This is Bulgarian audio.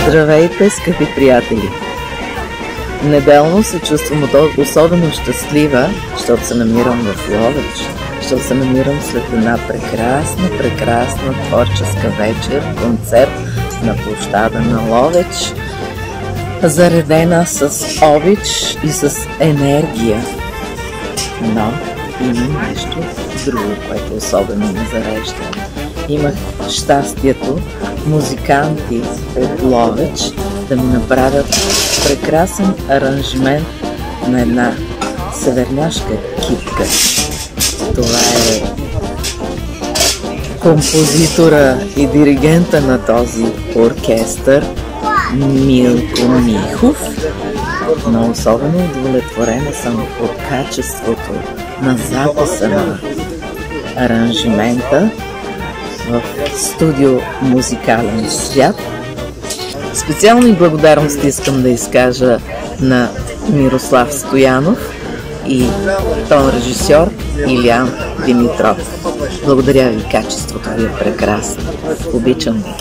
Здравейте, скъпи приятели! Неделно се чувствам особено щастлива, защото се намирам в Ловеч, защото се намирам след една прекрасна творческа вечер, концерт на площада на Ловеч, заредена с обич и с енергия. Но има нещо друго, което особено ме зарежда. Имах щастието музиканти от Ловеч да ми направят прекрасен аранжимент на една северняшка китка. Това е композитора и диригента на този оркестър Милко Михов, но особено удовлетворена съм от качеството на записа на аранжимента в студио Музикален свят. Специални благодарности искам да изкажа на Мирослав Стоянов и тон режисьор Илян Димитров. Благодаря ви, качеството ви е прекрасно. Обичам ви.